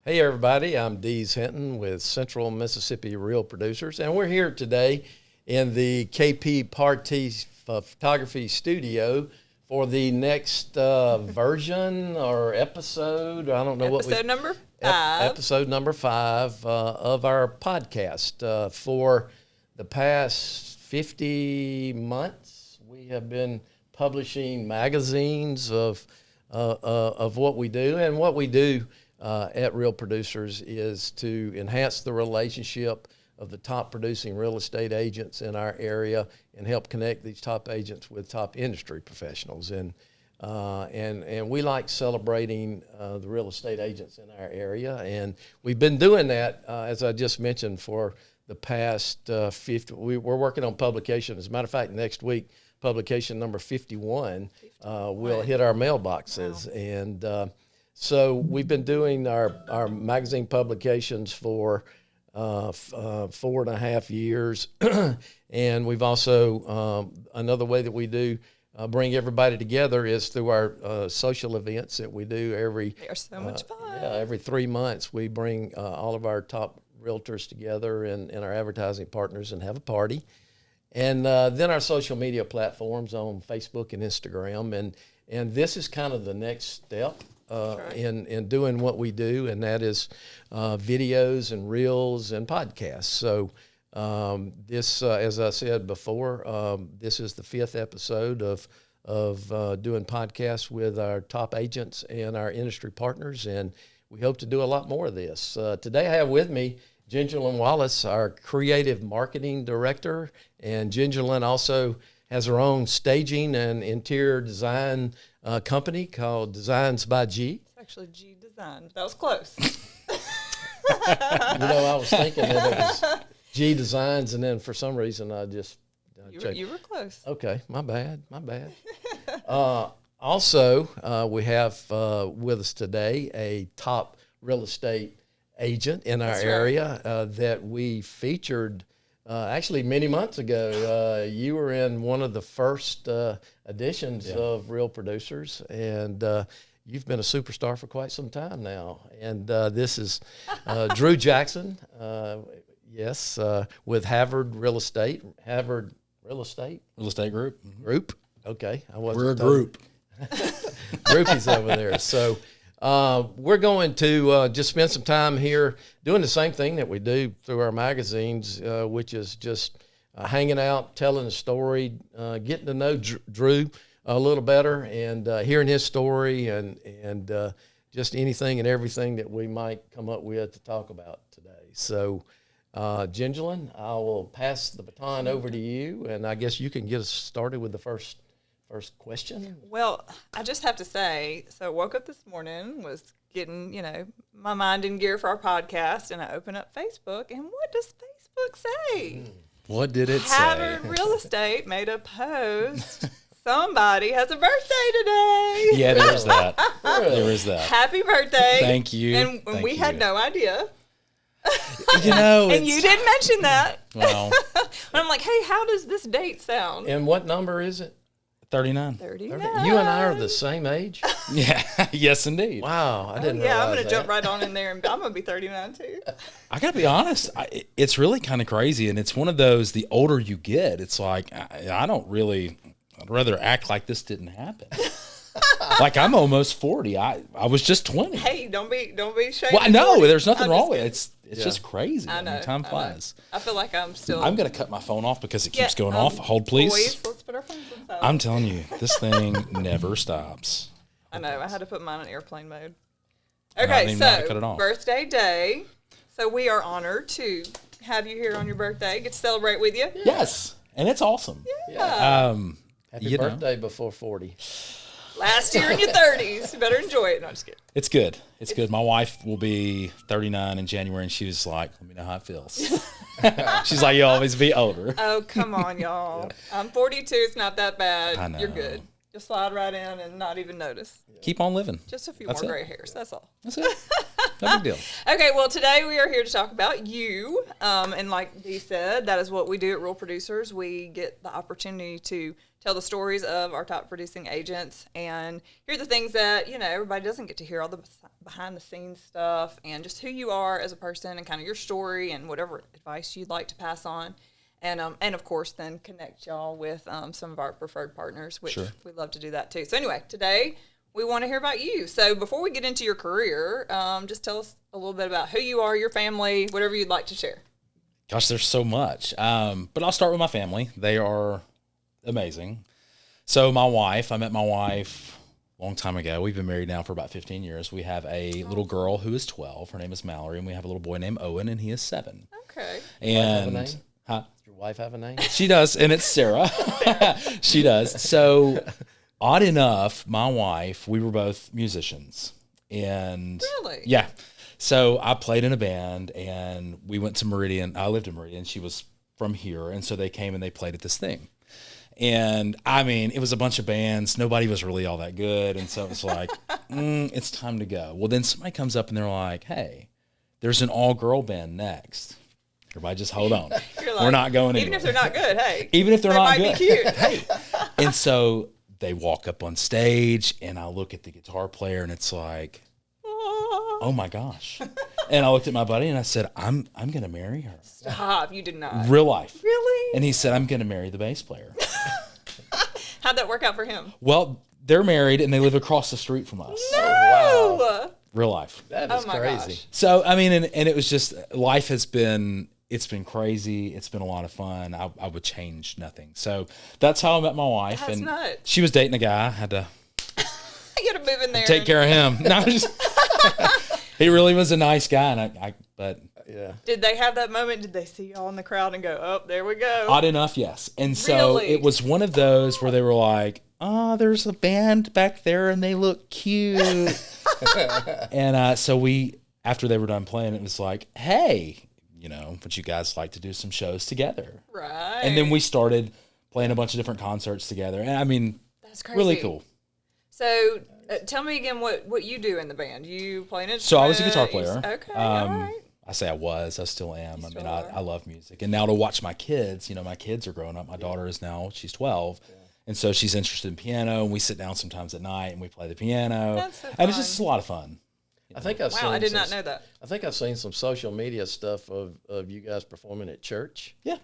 Hey everybody, I'm Dees Hinton with Central Mississippi Real Producers, and we're here today in the KP Party Photography Studio for the next version or episode. I don't know episode number 5. Episode number 5 of our podcast. For the past 50 months, we have been publishing magazines of what we do, and what we do at Real Producers is to enhance the relationship of the top producing real estate agents in our area and help connect these top agents with top industry professionals. And we like celebrating the real estate agents in our area. And we've been doing that, as I just mentioned, for the past 50. We're working on publication. As a matter of fact, next week, publication number 51 will hit our mailboxes. Wow. And so we've been doing our magazine publications for 4.5 years. And we've also, another way that we do bring everybody together is through our social events that we do every. They are so much fun. Every 3 months we bring all of our top realtors together and our advertising partners and have a party. And then our social media platforms on Facebook and Instagram. And this is kind of the next step in doing what we do, and that is videos and reels and podcasts. So this, as I said before, this is the 5th episode of doing podcasts with our top agents and our industry partners, and we hope to do a lot more of this. Today I have with me Gingerlyn Wallace, our creative marketing director, and Gingerlyn also has her own staging and interior design company called Designs by G. It's actually G Design. That was close. I was thinking that it was G Designs, and then for some reason I just checked. You were close. Okay, my bad. Also, we have with us today a top real estate agent in our area that we featured actually many months ago. You were in one of the first editions of Real Producers, and you've been a superstar for quite some time now. And this is Drew Jackson, with Havard Real Estate Group. Group. Okay, We're a group. Groupies over there. So we're going to just spend some time here doing the same thing that we do through our magazines, which is just hanging out, telling a story, getting to know Drew a little better, and hearing his story, and just anything and everything that we might come up with to talk about today. So, Gingerlyn, I will pass the baton over to you, and I guess you can get us started with the first question. Well, I just have to say, so I woke up this morning, was getting, my mind in gear for our podcast, and I open up Facebook, and what does Facebook say? What did it say? Havard Real Estate made a post. Somebody has a birthday today. Yeah, there is that. There is that. Happy birthday. Thank you. And we had no idea. And you didn't mention that. Well. And I'm like, hey, how does this date sound? And what number is it? 39. 39. You and I are the same age? Yeah. Yes, indeed. Wow. I didn't realize I'm going to that. jump right on in there, and I'm going to be 39 too. I got to be honest. It's really kind of crazy. And it's one of those, the older you get, it's like, I'd rather act like this didn't happen. Like I'm almost 40. I was just 20. Hey, don't be ashamed. Well, no, there's nothing wrong with it. It's just crazy. I know. Time flies. I feel like I'm going to cut my phone off because it keeps going off. Hold, please. Boys, let's put our phones on silent. I'm telling you, this thing never stops. I know. I had to put mine on airplane mode. I Okay, didn't even know how to cut it off. Birthday day. So we are honored to have you here on your birthday. Get to celebrate with you. Yes, and it's awesome. Yeah. Happy birthday before 40. Last year in your 30s. You better enjoy it. No, I'm just kidding. It's good. It's good. My wife will be 39 in January, and she was like, let me know how it feels. She's like, you'll always be older. Oh, come on, y'all. I'm 42. It's not that bad. I know. You're good. You'll slide right in and not even notice. Keep on living. Just a few That's more it. gray hairs. That's all. That's it. No big deal. Okay, well, today we are here to talk about you. And like Dee said, that is what we do at Real Producers. We get the opportunity to tell the stories of our top producing agents and hear the things that, everybody doesn't get to hear, all the behind the scenes stuff and just who you are as a person and kind of your story and whatever advice you'd like to pass on. And of course, then connect y'all with some of our preferred partners, which we love to do that too. So anyway, today we want to hear about you. So before we get into your career, just tell us a little bit about who you are, your family, whatever you'd like to share. Gosh, there's so much. But I'll start with my family. They are amazing. So I met my wife a long time ago. We've been married now for about 15 years. We have a little girl who is 12. Her name is Mallory. And we have a little boy named Owen, and he is 7. Okay. And Does your wife have a name? She does, and it's Sarah. She does. So odd enough, my wife, we were both musicians. And really? Yeah. So I played in a band, and we went to Meridian. I lived in Meridian. She was from here, and so they came and they played at this thing. And I mean, it was a bunch of bands. Nobody was really all that good, and so it was like, it's time to go. Well, then somebody comes up and they're like, "Hey, there's an all-girl band next. Everybody, just hold on. Like, we're not going even anywhere. if they're not good. Hey, Even if they're not might good, be cute. Hey." And so they walk up on stage, and I look at the guitar player, and it's like, oh my gosh. And I looked at my buddy and I said, I'm going to marry her. Stop, you did not. Real life. Really? And he said, I'm going to marry the bass player. How'd that work out for him? Well, they're married and they live across the street from us. No! Oh, wow. Real life. That is my crazy. gosh. So, I mean, and it was just, life has been, it's been crazy. It's been a lot of fun. I would change nothing. So that's how I met my wife. That's and nuts. she was dating a guy. I had to You gotta move in there. take care of him. No, I'm just, he really was a nice guy. And but Yeah. Did they have that moment? Did they see y'all in the crowd and go, oh, there we go? odd enough, yes. And so Really? it was one of those where they were like, oh, there's a band back there and they look cute. And so we, after they were done playing, it was like, hey, would you guys like to do some shows together? Right. And then we started playing a bunch of different concerts together. And I mean, That's crazy. really cool. So tell me again what you do in the band. You play an instrument? So I was a guitar player. Okay, all right. I say I still am. I mean, still are. I love music. And now to watch my kids, my kids are growing up. My daughter is now, she's 12. Yeah. And so she's interested in piano, and we sit down sometimes at night and we play the piano. That's so and it's fun. just a lot of fun. I think I've seen Wow, I did not some- know that. I think I've seen some social media stuff of you guys performing at church. Yeah.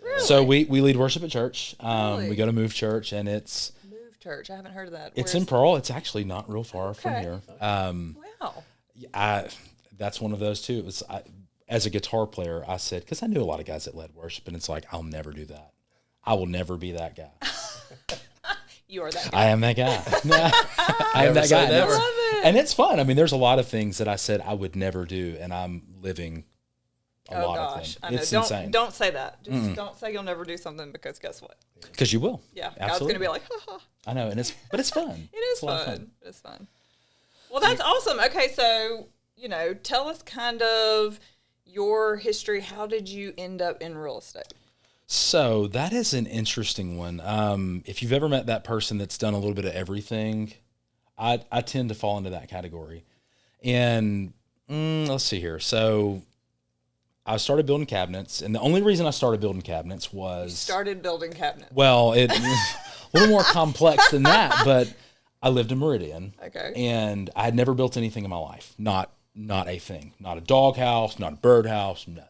Really? So we lead worship at church. Really? We go to Move Church, and it's Move Church. I haven't heard of that. it's Where in is Pearl. It's actually not real far from Okay. here. Wow. That's one of those too. It was as a guitar player, I said, because I knew a lot of guys that led worship, and it's like, I'll never do that. I will never be that guy. You are that guy. I am that guy. I am Never that say guy. never. I love it. And it's fun. I mean, there's a lot of things that I said I would never do, and I'm living a lot of gosh. them. I know. It's Don't, insane. don't say that. Just don't say you'll never do something, because guess what? Because you will. Yeah. God's Absolutely. going to be like, ha ha. I know, but it's fun. It is It's a lot of fun. It's fun. Well, that's awesome. Okay, so, tell us kind of your history. How did you end up in real estate? So that is an interesting one. If you've ever met that person that's done a little bit of everything, I tend to fall into that category. And let's see here. So I started building cabinets, and the only reason I started building cabinets was Started building cabinets. well, it a little more complex than that. But I lived in Meridian, Okay. and I had never built anything in my life. Not a thing. Not a doghouse. Not a birdhouse. Nothing.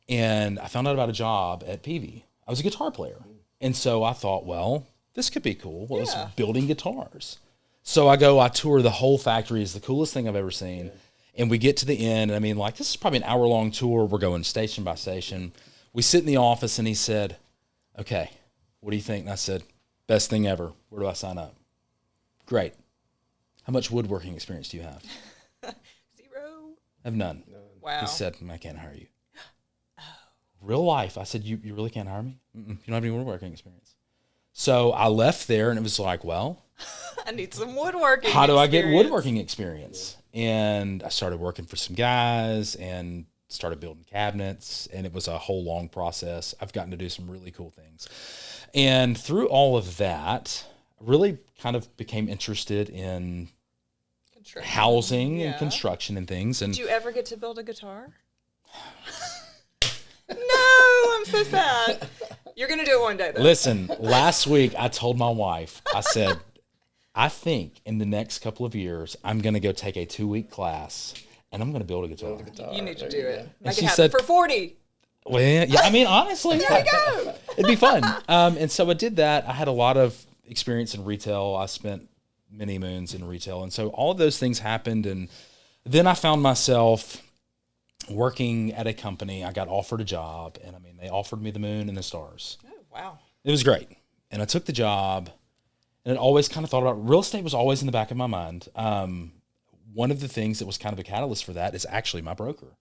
And I found out about a job at PV. I was a guitar player. And so I thought, well, this could be cool. Well, Yeah. it's building guitars. So I tour the whole factory. It's the coolest thing I've ever seen. Yeah. And we get to the end, and I mean, like, this is probably an hour-long tour. We're going station by station. We sit in the office, and he said, okay, what do you think? And I said, best thing ever. Where do I sign up? Great. How much woodworking experience do you have? 0. I have none. Wow. He said, I can't hire you. Real life. I said, you really can't hire me? Mm-mm. You don't have any woodworking experience. So I left there, and it was like, well, I need some woodworking. how do I get experience. woodworking experience? And I started working for some guys and started building cabinets, and it was a whole long process. I've gotten to do some really cool things. And through all of that, I really kind of became interested in Construction. housing and Yeah. construction and things. And Did you ever get to build a guitar? No, I'm so sad. You're going to do it one day, though. Listen, last week I told my wife, I said, I think in the next couple of years, I'm going to go take a 2-week class and I'm going to build a guitar. You need to do it. And Make she it happen said, for 40. Well, yeah, I mean, honestly, There you go. it'd be fun. And so I did that. I had a lot of experience in retail. I spent many moons in retail. And so all of those things happened. And then I found myself working at a company. I got offered a job, and I mean, they offered me the moon and the stars. Oh, wow. It was great. And I took the job, and it always kind of thought about real estate was always in the back of my mind. One of the things that was kind of a catalyst for that is actually my broker.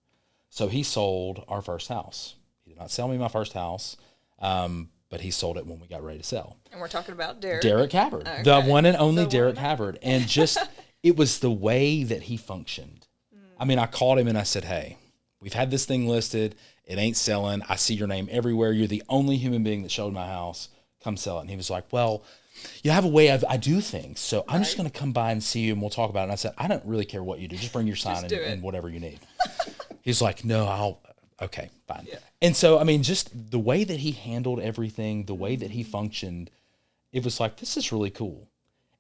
So he sold our first house. He did not sell me my first house, but he sold it when we got ready to sell. And we're talking about Derek. Derek Havard, Okay. the one and only The Derek one. Havard. And just, it was the way that he functioned. I mean, I called him and I said, hey, we've had this thing listed. It ain't selling. I see your name everywhere. You're the only human being that showed my house. Come sell it. And he was like, well, you have a way I do things. So I'm just going to come by and see you and we'll talk about it. And I said, I don't really care what you do. Just bring your sign and whatever you need. He's like, no, okay, fine. Yeah. And so, I mean, just the way that he handled everything, the way that he functioned, it was like, this is really cool.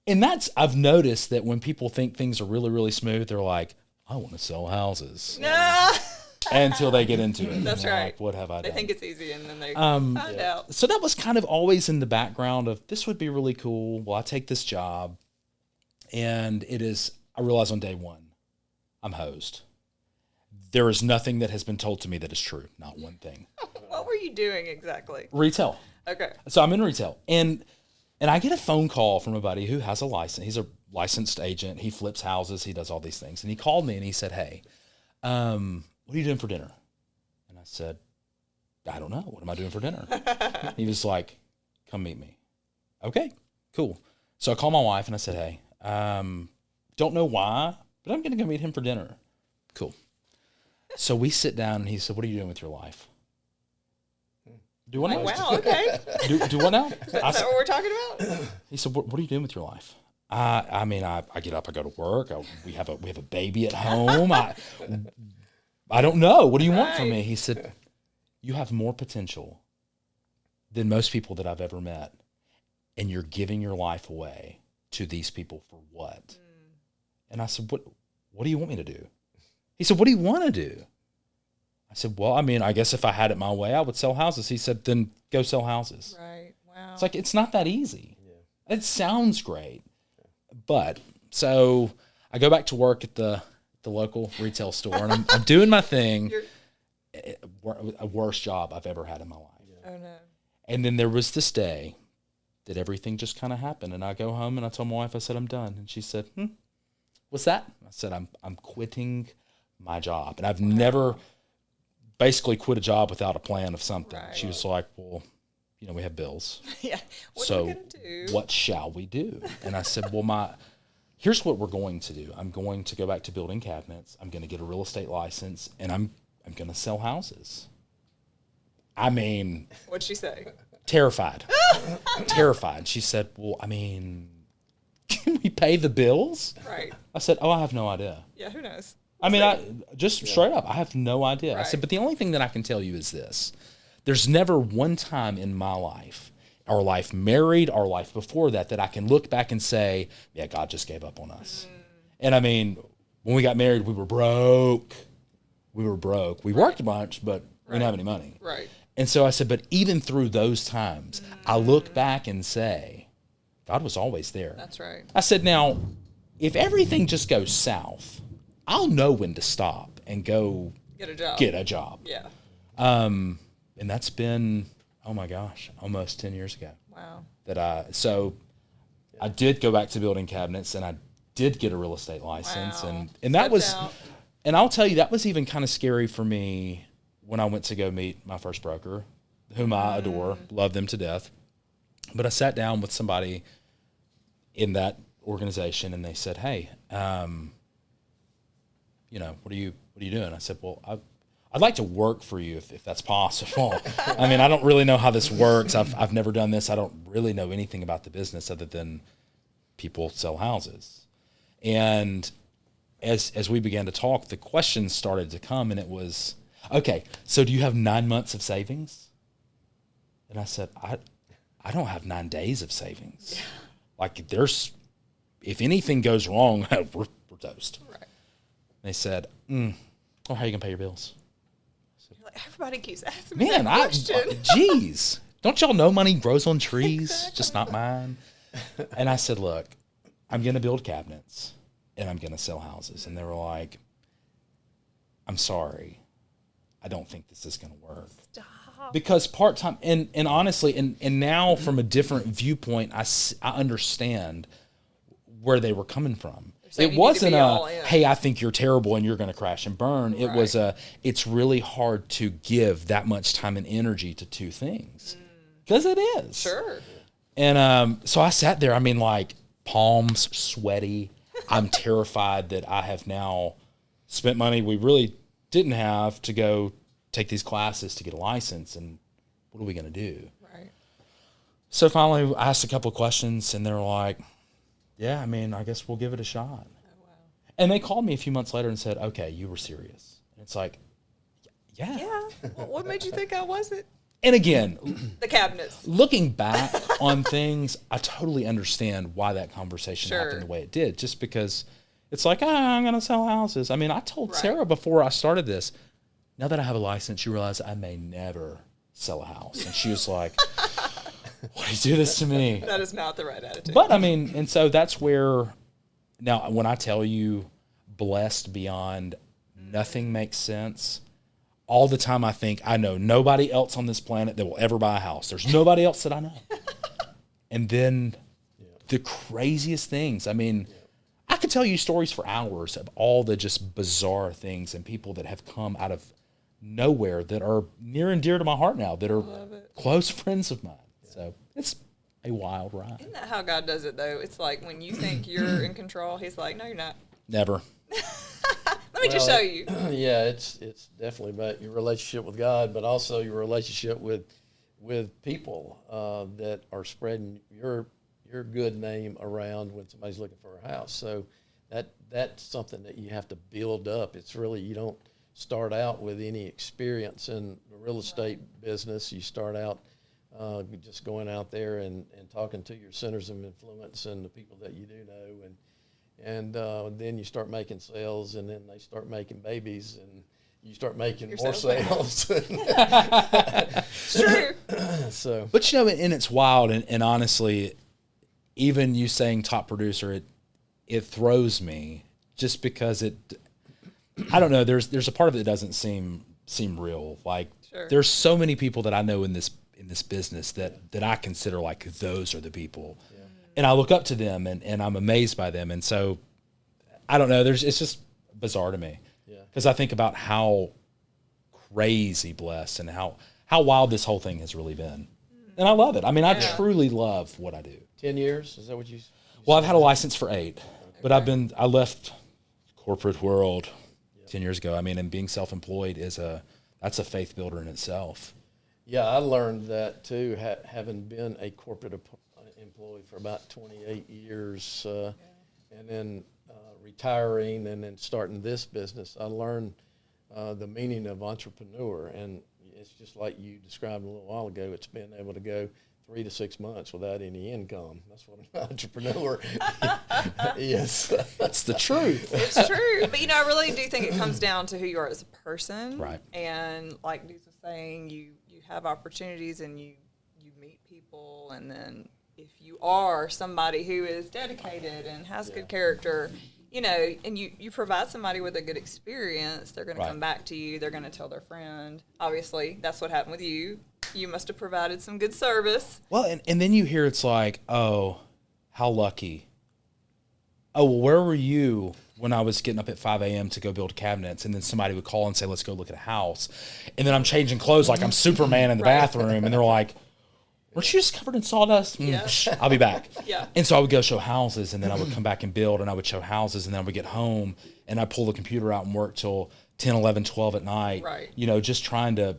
And I've noticed that when people think things are really, really smooth, they're like, I want to sell houses. No. Until they get into it. That's right. right. Like, what have I done? They think it's easy, and then they find out. So that was kind of always in the background of, this would be really cool. Well, I take this job. And I realize on day one, I'm hosed. There is nothing that has been told to me that is true. Not one thing. What were you doing exactly? Retail. Okay. So I'm in retail. And I get a phone call from a buddy who has a license. He's a licensed agent. He flips houses. He does all these things. And he called me and he said, hey, what are you doing for dinner? And I said, I don't know. What am I doing for dinner? He was like, come meet me. Okay, cool. So I called my wife and I said, hey, don't know why, but I'm going to go meet him for dinner. Cool. So we sit down and he said, what are you doing with your life? Do what now? Oh, wow, okay. Do what now? Is that what we're talking about? He said, what are you doing with your life? I mean, I get up, I go to work. We have a baby at home. I don't know. What do you want from me? He said, you have more potential than most people that I've ever met. And you're giving your life away to these people for what? And I said, what do you want me to do? He said, what do you want to do? I said, well, I mean, I guess if I had it my way, I would sell houses. He said, then go sell houses. Right. Wow. It's like, it's not that easy. Yeah. It sounds great. But so I go back to work at the local retail store and I'm doing my thing. A worst job I've ever had in my life. Oh, no. And then there was this day that everything just kind of happened. And I go home and I told my wife, I said, I'm done. And she said, what's that? I said, I'm quitting my job. And I've never basically quit a job without a plan of something. Right. She was like, well, we have bills. Yeah. What are we going to do? What shall we do? And I said, well, here's what we're going to do. I'm going to go back to building cabinets. I'm going to get a real estate license, and I'm going to sell houses. I mean, what'd she say? Terrified. Terrified. She said, well, I mean, can we pay the bills? Right. I said, I have no idea. Yeah, who knows? I mean, straight up, I have no idea. Right. I said, but the only thing that I can tell you is this. There's never one time in my life, our life married, our life before that I can look back and say, yeah, God just gave up on us. And I mean, when we got married, we were broke. We worked a bunch, but we didn't have any money. Right. And so I said, but even through those times, I look back and say, God was always there. That's right. I said, now, if everything just goes south, I'll know when to stop and go get a job. Yeah. And that's been, oh my gosh, almost 10 years ago. Wow. I did go back to building cabinets and I did get a real estate license. Wow. And that was, and I'll tell you, that was even kind of scary for me when I went to go meet my first broker, whom I adore, love them to death. But I sat down with somebody in that organization and they said, hey, what are you doing? I said, well, I'd like to work for you if that's possible. I mean, I don't really know how this works. I've never done this. I don't really know anything about the business other than people sell houses. And as we began to talk, the questions started to come and it was, okay, so do you have 9 months of savings? And I said, I don't have 9 days of savings. Yeah. Like if anything goes wrong, we're toast. Right. They said, well, how are you going to pay your bills? You're like, everybody keeps asking me Man, that question. Geez, don't y'all know money grows on trees, exactly. Just not mine? And I said, look, I'm going to build cabinets and I'm going to sell houses. And they were like, I'm sorry, I don't think this is going to work. Stop. Because part-time, and honestly, and now from a different viewpoint, I understand where they were coming from. It wasn't hey, I think you're terrible and you're going to crash and burn. Right. It was it's really hard to give that much time and energy to 2 things. Because it is. Sure. And so I sat there, I mean, like, palms sweaty. I'm terrified that I have now spent money we really didn't have to go take these classes to get a license, and what are we going to do? Right. So finally I asked a couple of questions, and they were like, yeah, I mean, I guess we'll give it a shot. Oh, wow. And they called me a few months later and said, okay, you were serious. And it's like, yeah. Yeah. What made you think I wasn't? And again, the cabinets. Looking back on things, I totally understand why that conversation Sure. happened the way it did. Just because it's like, I'm going to sell houses. I mean, I told Right. Sarah before I started this, now that I have a license, you realize I may never sell a house. And she was like, why do you do this to me? That is not the right attitude. But I mean, and so that's where, now when I tell you blessed beyond nothing makes sense, all the time I think, I know nobody else on this planet that will ever buy a house. There's nobody else that I know. And then the craziest things. I mean, I could tell you stories for hours of all the just bizarre things and people that have come out of nowhere that are near and dear to my heart now, that are close friends of mine. So it's a wild ride. Isn't that how God does it, though? It's like when you think you're in control, he's like, no, you're not. Never. Let me just show you. Yeah, it's definitely about your relationship with God, but also your relationship with people that are spreading your good name around when somebody's looking for a house. So that's something that you have to build up. It's really, you don't start out with any experience in the real estate business. You start out just going out there and talking to your centers of influence and the people that you do know, and then you start making sales, and then they start making babies, and you start making more sales. True. So, but you know, and it's wild, and honestly, even you saying top producer, it throws me just because I don't know. There's a part of it that doesn't seem real. Like there's so many people that I know in this business that I consider like those are the people. Yeah. And I look up to them and I'm amazed by them. And so I don't know, it's just bizarre to me. Yeah. Because I think about how crazy blessed and how wild this whole thing has really been. And I love it. I mean, I truly love what I do. 10 years? Is that what you Well, I've had a license for 8, but I left corporate world 10 years ago. I mean, and being self-employed that's a faith builder in itself. Yeah, I learned that too, having been a corporate employee for about 28 years, and then retiring and then starting this business. I learned the meaning of entrepreneur, and it's just like you described a little while ago. It's being able to go 3 to 6 months without any income. That's what an entrepreneur is. That's the truth. It's true. But, I really do think it comes down to who you are as a person. Right. And like Deuce was saying, you have opportunities and you meet people. And then if you are somebody who is dedicated and has good character, and you provide somebody with a good experience, they're going to come back to you. They're going to tell their friend. Obviously, that's what happened with you. You must have provided some good service. Well, and then you hear it's like, oh, how lucky. Oh, well, where were you when I was getting up at 5 a.m. to go build cabinets? And then somebody would call and say, let's go look at a house. And then I'm changing clothes like I'm Superman in the bathroom. And they're like, weren't you just covered in sawdust? I'll be back. Yeah. And so I would go show houses, and then I would come back and build, and I would show houses, and then I would get home, and I'd pull the computer out and work till 10, 11, 12 at night. Right. Just trying to,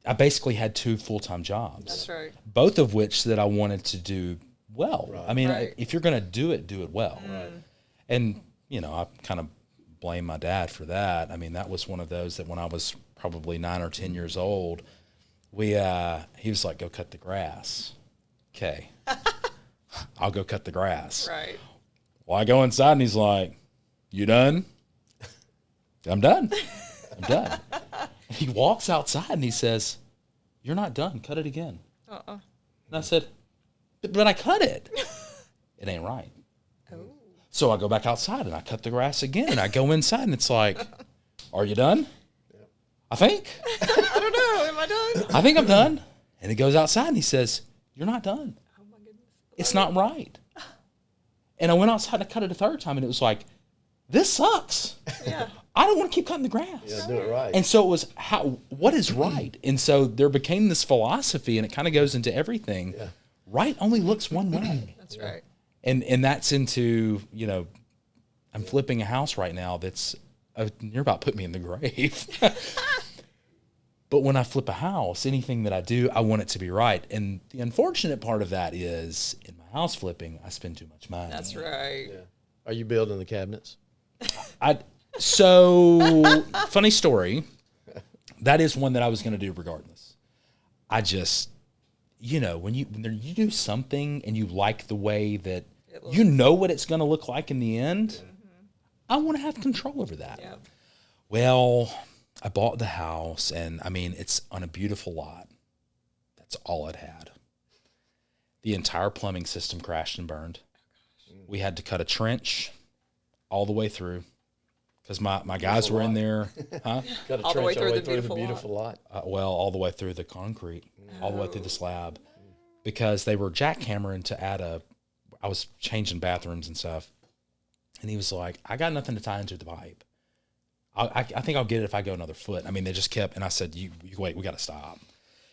I basically had 2 full-time jobs. That's right. Both of which that I wanted to do well. Right. I mean, if you're going to do it well. Right. And, I kind of blame my dad for that. I mean, that was one of those that when I was probably 9 or 10 years old, he was like, go cut the grass. Okay. I'll go cut the grass. Right. Well, I go inside and he's like, you done? I'm done. I'm done. He walks outside and he says, you're not done. Cut it again. And I said, but I cut it. It ain't right. Oh. So I go back outside and I cut the grass again and I go inside and it's like, are you done? I think. I don't know. Am I done? I think I'm done. And he goes outside and he says, you're not done. Oh my goodness. It's not right. And I went outside and I cut it a third time and it was like, this sucks. Yeah. I don't want to keep cutting the grass. Yeah, do it right. And so it was what is right? And so there became this philosophy and it kind of goes into everything. Yeah. Right only looks one way. That's right. And that's into, I'm flipping a house right now that's, you're about to put me in the grave. But when I flip a house, anything that I do, I want it to be right. And the unfortunate part of that is in my house flipping, I spend too much money. That's right. Yeah. Are you building the cabinets? So funny story. That is one that I was going to do regardless. I just, when you do something and you like the way that you know what it's going to look like in the end, I want to have control over that. Yeah. Well, I bought the house and it's on a beautiful lot. That's all it had. The entire plumbing system crashed and burned. We had to cut a trench all the way through because my guys were in there. Huh? Got a All the way trench all the way through through the beautiful lot. All the way through the concrete, all the way through the slab, because they were jackhammering to add I was changing bathrooms and stuff. And he was like, I got nothing to tie into the pipe. I think I'll get it if I go another foot. They just kept, and I said, you wait, we got to stop.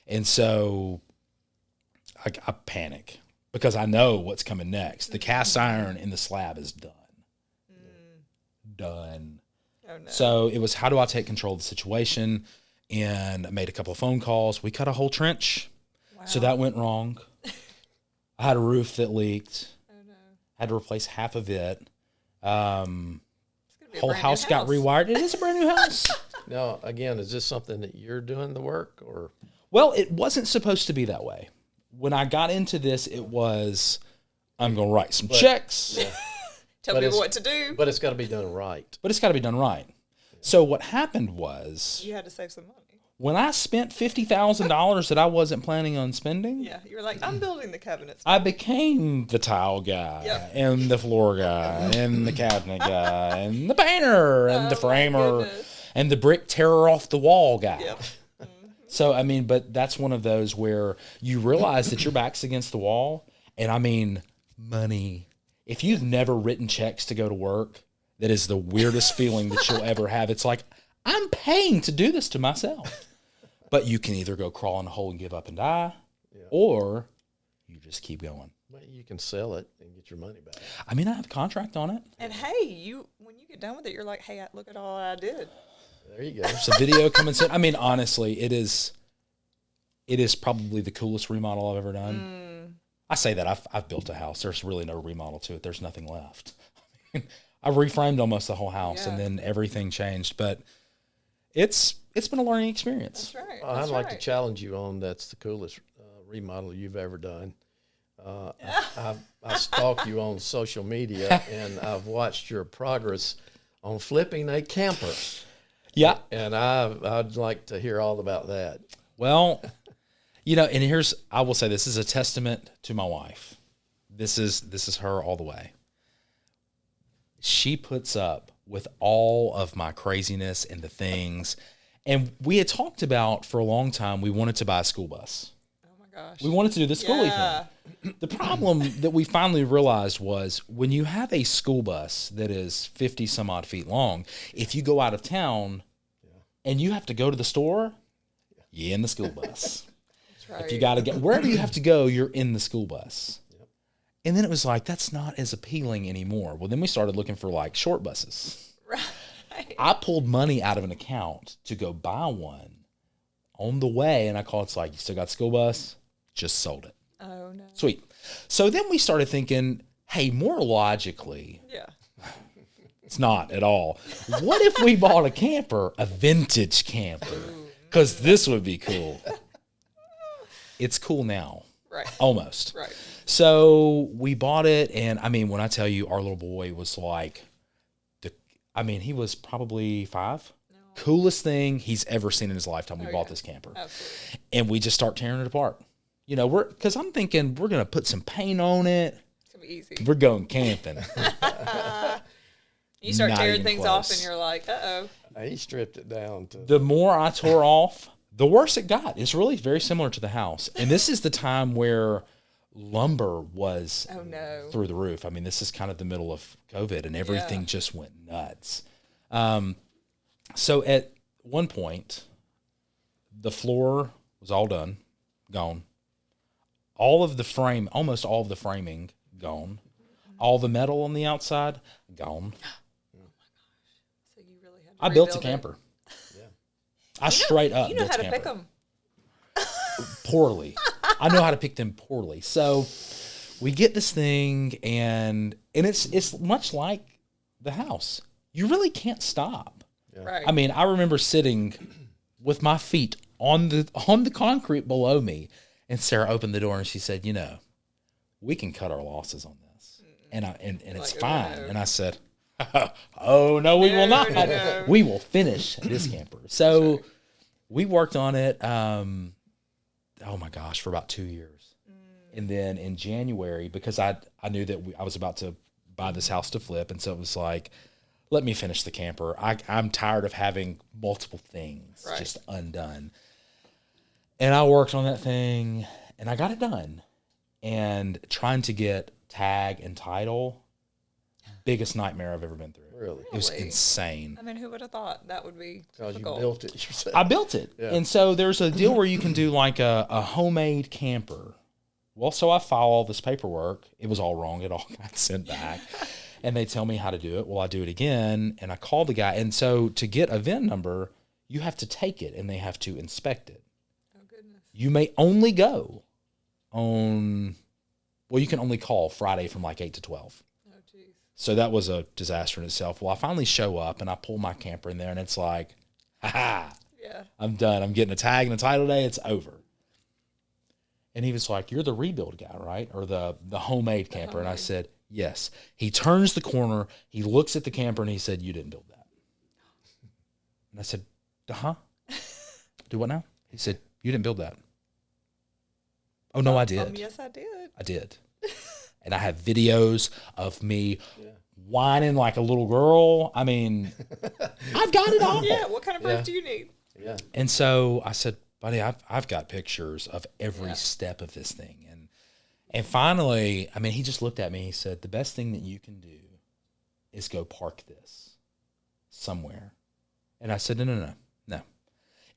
And so I panic because I know what's coming next. The cast iron in the slab is done. Done. Oh, no. So it was, how do I take control of the situation? And I made a couple of phone calls. We cut a whole trench. Wow. So that went wrong. I had a roof that leaked. Oh, no. Had to replace half of it. It's gonna be a Whole brand new house got rewired. It is a brand new house. Now, again, is this something that you're doing the work or? Well, it wasn't supposed to be that way. When I got into this, it was, I'm going to write some checks. Yeah. Tell But people it's- what to do. But it's got to be done right. But it's got to be done right. So what happened was, You had to save some money. when I spent $50,000 that I wasn't planning on spending, Yeah. You were like, I'm building the cabinets. I became the tile guy Yep. and the floor guy and the cabinet guy and the painter and the Oh, my framer goodness. and the brick tearer off the wall guy. Yep. So, but that's one of those where you realize that your back's against the wall. And money. If you've never written checks to go to work, that is the weirdest feeling that you'll ever have. It's like, I'm paying to do this to myself. But you can either go crawl in a hole and give up and die, or you just keep going. Well, you can sell it and get your money back. I have a contract on it. And hey, when you get done with it, you're like, hey, look at all I did. There you go. There's a video coming soon. Honestly, it is probably the coolest remodel I've ever done. I say that I've built a house. There's really no remodel to it. There's nothing left. I reframed almost the whole house, and then everything changed. But it's been a learning experience. That's right. I'd like to challenge you on that's the coolest remodel you've ever done. I stalk you on social media, and I've watched your progress on flipping a camper. Yeah. And I'd like to hear all about that. Well, and I will say this is a testament to my wife. This is her all the way. She puts up with all of my craziness and the things. And we had talked about for a long time, we wanted to buy a school bus. Oh my gosh. We wanted to do the schoolie Yeah. thing. The problem that we finally realized was when you have a school bus that is 50 some odd feet long, if you go out of town and you have to go to the store, you're in the school bus. That's right. If you got to get wherever you have to go, you're in the school bus. And then it was like, that's not as appealing anymore. Well, then we started looking for like short buses. Right. I pulled money out of an account to go buy one on the way. And I called, it's like, you still got school bus? Just sold it. Oh no. Sweet. So then we started thinking, hey, more logically, Yeah. it's not at all. What if we bought a camper, a vintage camper? Because this would be cool. it's cool now. Right. Almost. Right. So we bought it, and I mean, when I tell you our little boy was like, he was probably 5. No. Coolest thing he's ever seen in his lifetime. We bought this camper. Absolutely. And we just start tearing it apart. Because I'm thinking we're going to put some paint on it. It's going to be easy. We're going camping. You start Not tearing even things close. off, and you're like, uh-oh. He stripped it down to The more I tore off, the worse it got. It's really very similar to the house. And this is the time where lumber was through the roof. I mean, this is kind of the middle of COVID, and everything just went nuts. So at one point, the floor was all done, gone. Almost all of the framing, gone. All the metal on the outside, gone. Oh my gosh! So you really had to I built a rebuild it. camper. Yeah, I straight up. You know built how a to camper. pick them. Poorly. I know how to pick them poorly. So we get this thing, and it's much like the house. You really can't stop. Yeah. Right. I mean, I remember sitting with my feet on the concrete below me, and Sarah opened the door and she said, we can cut our losses on this, and it's fine. And I said, oh no, we will not. No. We will finish this camper. So we worked on it. Oh my gosh, for about 2 years. And then in January, because I knew that I was about to buy this house to flip. And so it was like, let me finish the camper. I'm tired of having multiple things just undone. And I worked on that thing, and I got it done. And trying to get tag and title, biggest nightmare I've ever been through. Really? It was insane. I mean, who would have thought that would be Because you difficult? built it yourself. I built it. Yeah. And so there's a deal where you can do like a homemade camper. Well, so I file all this paperwork. It was all wrong. It all got sent back. And they tell me how to do it. Well, I do it again, and I call the guy. And so to get a VIN number, you have to take it, and they have to inspect it. Oh, goodness. You may only go you can only call Friday from like 8 to 12. Oh, geez. So that was a disaster in itself. Well, I finally show up, and I pull my camper in there, and it's like, Yeah. I'm done. I'm getting a tag and a title today. It's over. And he was like, you're the rebuild guy, right? Or the homemade camper. And I said, yes. He turns the corner. He looks at the camper, and he said, you didn't build that. And I said, huh? Do what now? He said, you didn't build that. Oh, no, I did. Yes, I did. I did. And I have videos of me whining like a little girl. I mean, I've got it all. Yeah. What kind of proof do you need? Yeah. And so I said, buddy, I've got pictures of every step of this thing. And finally, I mean, he just looked at me. He said, the best thing that you can do is go park this somewhere. And I said, no.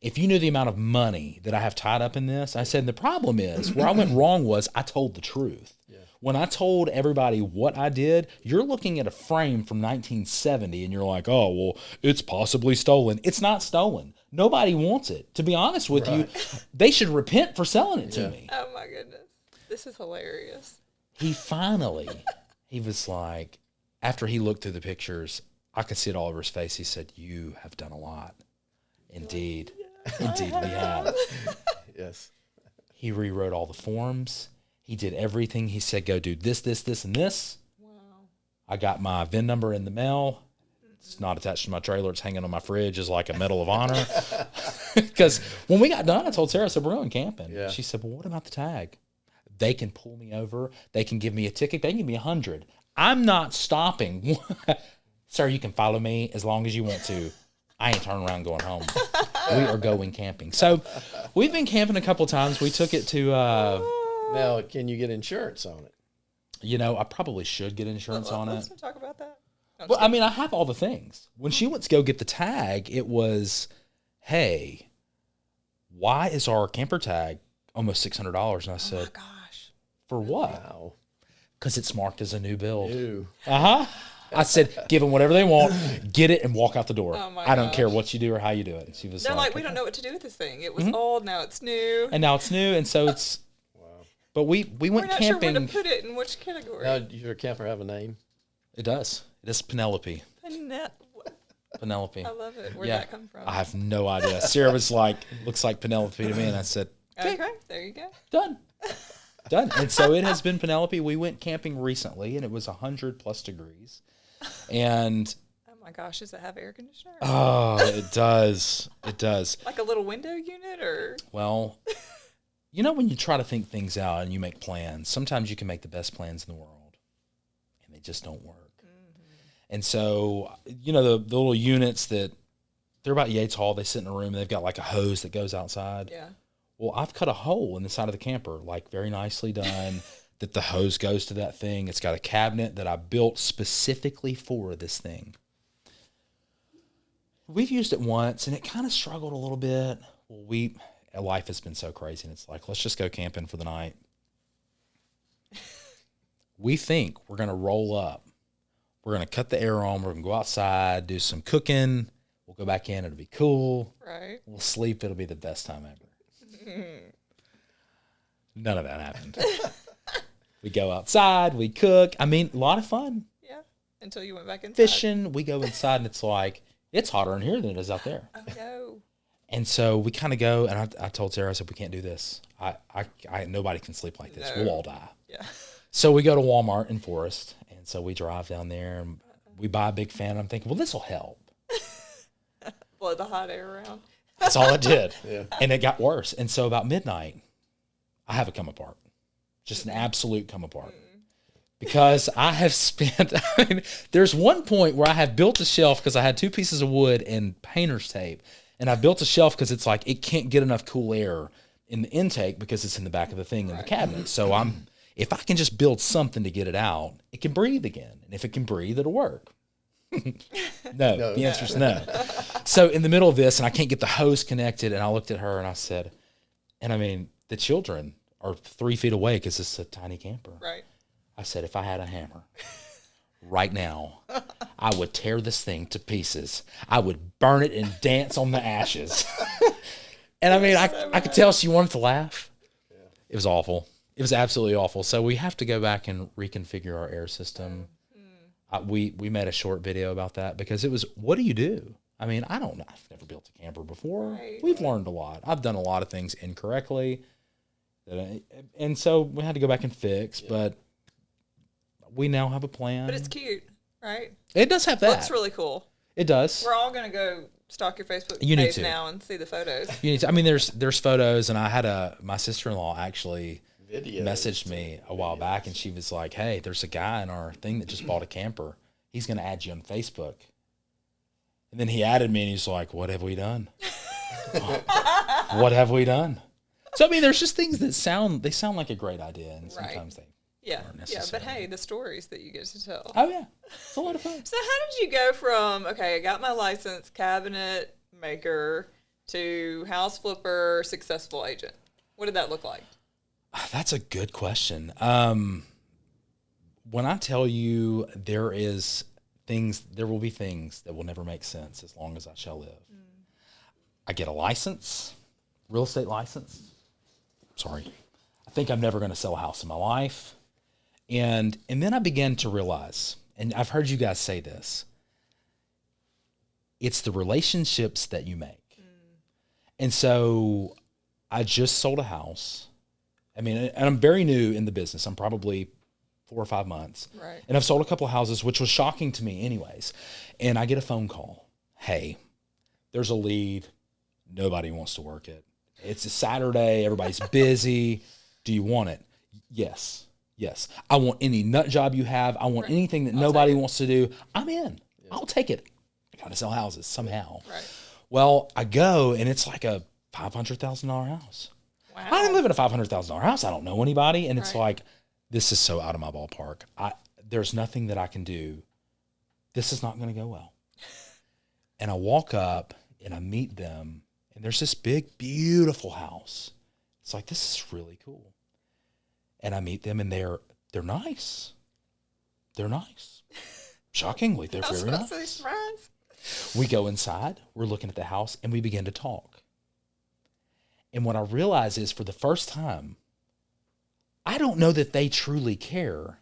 If you knew the amount of money that I have tied up in this, I said, the problem is where I went wrong was I told the truth. Yeah. When I told everybody what I did, you're looking at a frame from 1970 and you're like, oh, well, it's possibly stolen. It's not stolen. Nobody wants it. To be honest with you, they should repent for selling it to me. Oh, my goodness. This is hilarious. He was like, after he looked through the pictures, I could see it all over his face. He said, you have done a lot. Indeed. Indeed, we have. Yes. He rewrote all the forms. He did everything. He said, go do this, and this. Wow. I got my VIN number in the mail. It's not attached to my trailer. It's hanging on my fridge as like a Medal of Honor. Because when we got done, I told Sarah, I said, we're going camping. Yeah. She said, well, what about the tag? They can pull me over. They can give me a ticket. They can give me 100. I'm not stopping. Sir, you can follow me as long as you want to. I ain't turning around going home. We are going camping. So we've been camping a couple times. We took it to... now, can you get insurance on it? I probably should get insurance on it. Let's talk about that. Well, I mean, I have all the things. When she went to go get the tag, it was, hey, why is our camper tag almost $600? And I said, oh my gosh. For what? Wow. Because it's marked as a new build. Ew. I said, give them whatever they want, get it, and walk out the door. Oh my I don't gosh. care what you do or how you do it. And she was They're like, we okay. don't know what to do with this thing. It was old, now it's new. And now it's new, and so it's... Wow. But we We're went not camping. sure where to put it in which category. Now, does your camper have a name? It does. It is Penelope. Penelope. I love it. Where'd that come from? I have no idea. Sarah was like, looks like Penelope to me, and I said, Okay, there There you go. Done. Done. And so it has been Penelope. We went camping recently, and it was 100+ degrees. And Oh my gosh, does it have air conditioner? oh, it does. It does. Like a little window unit, or? Well, you know, when you try to think things out and you make plans, sometimes you can make the best plans in the world, and they just don't work. And so, you know, the little units that they're about Yates Hall, they sit in a room and they've got like a hose that goes outside. Yeah. Well, I've cut a hole in the side of the camper, like very nicely done, that the hose goes to that thing. It's got a cabinet that I built specifically for this thing. We've used it once and it kind of struggled a little bit. Well, life has been so crazy, and it's like, let's just go camping for the night. We think we're going to roll up. We're going to cut the air on. We're going to go outside, do some cooking. We'll go back in. It'll be cool. Right. We'll sleep. It'll be the best time ever. None of that happened. We go outside. We cook. I mean, a lot of fun. Yeah. Until you went back inside. Fishing. We go inside, and it's like, it's hotter in here than it is out there. Oh, no. And so we kind of go, and I told Sarah, I said, we can't do this. Nobody can sleep like this. No. We'll all die. Yeah. So we go to Walmart in Forest, and so we drive down there, and we buy a big fan. I'm thinking, well, this will help. Blow the hot air around. That's all it did. Yeah. And it got worse. And so about midnight, I have it come apart. Just an absolute come apart. Because I have spent, I mean, there's one point where I have built a shelf because I had 2 pieces of wood and painter's tape. And I built a shelf because it's like, it can't get enough cool air in the intake because it's in the back of the thing in the cabinet. So if I can just build something to get it out, it can breathe again. And if it can breathe, it'll work. No, the answer is no. So in the middle of this, and I can't get the hose connected, and I looked at her and I said, and I mean, the children are 3 feet away because it's a tiny camper. Right. I said, if I had a hammer right now, I would tear this thing to pieces. I would burn it and dance on the ashes. And I mean, I could tell she wanted to laugh. Yeah. It was awful. It was absolutely awful. So we have to go back and reconfigure our air system. We made a short video about that because it was, what do you do? I mean, I don't know. I've never built a camper before. Right. We've learned a lot. I've done a lot of things incorrectly. And so we had to go back and fix, but we now have a plan. But it's cute, right? It does have that. Looks really cool. It does. We're all going to go stalk your Facebook You need page to. now and see the photos. You need to, I mean, there's photos, and I had my sister-in-law actually Videos. messaged me a while back, and she was like, hey, there's a guy in our thing that just bought a camper. He's going to add you on Facebook. And then he added me, and he's like, what have we done? What have we done? So, I mean, there's just things that sound like a great idea, and sometimes they Yeah, aren't yeah, necessary. but hey, the stories that you get to tell. Oh, yeah. It's a lot of fun. So how did you go from, okay, I got my license, cabinet maker, to house flipper, successful agent? What did that look like? That's a good question. When I tell you there will be things that will never make sense as long as I shall live. I get a license, real estate license. Sorry. I think I'm never going to sell a house in my life. And then I began to realize, and I've heard you guys say this, it's the relationships that you make. And so I just sold a house. I mean, and I'm very new in the business. I'm probably 4 or 5 months. Right. And I've sold a couple of houses, which was shocking to me anyways. And I get a phone call. Hey, there's a lead. Nobody wants to work it. It's a Saturday. Everybody's busy. Do you want it? Yes. Yes. I want any nut job you have. I want anything that nobody wants to do. I'm in. Yeah. I'll take it. I got to sell houses somehow. Right. Well, I go, and it's like a $500,000 house. Wow. I didn't live in a $500,000 house. I don't know anybody. And it's Right. like, this is so out of my ballpark. There's nothing that I can do. This is not going to go well. And I walk up, and I meet them, and there's this big, beautiful house. It's like, this is really cool. And I meet them, and they're nice. They're nice. Shockingly, they're very nice. So surprised. We go inside, we're looking at the house, and we begin to talk. And what I realize is, for the first time, I don't know that they truly care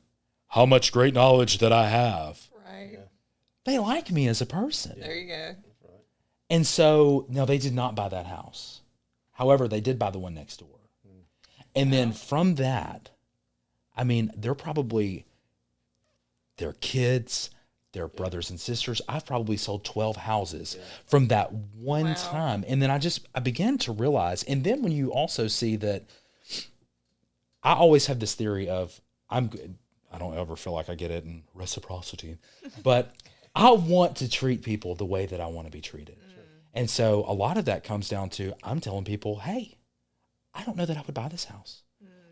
how much great knowledge that I have. Right. Yeah. They like me as a person. There you go. And so, no, they did not buy that house. However, they did buy the one next door. And then from that, I mean, they're probably their kids, their brothers and sisters. I've probably sold 12 houses from that one time. And then I began to realize, and then when you also see that, I always have this theory of I'm good. I don't ever feel like I get it in reciprocity, but I want to treat people the way that I want to be treated. And so a lot of that comes down to, I'm telling people, hey, I don't know that I would buy this house.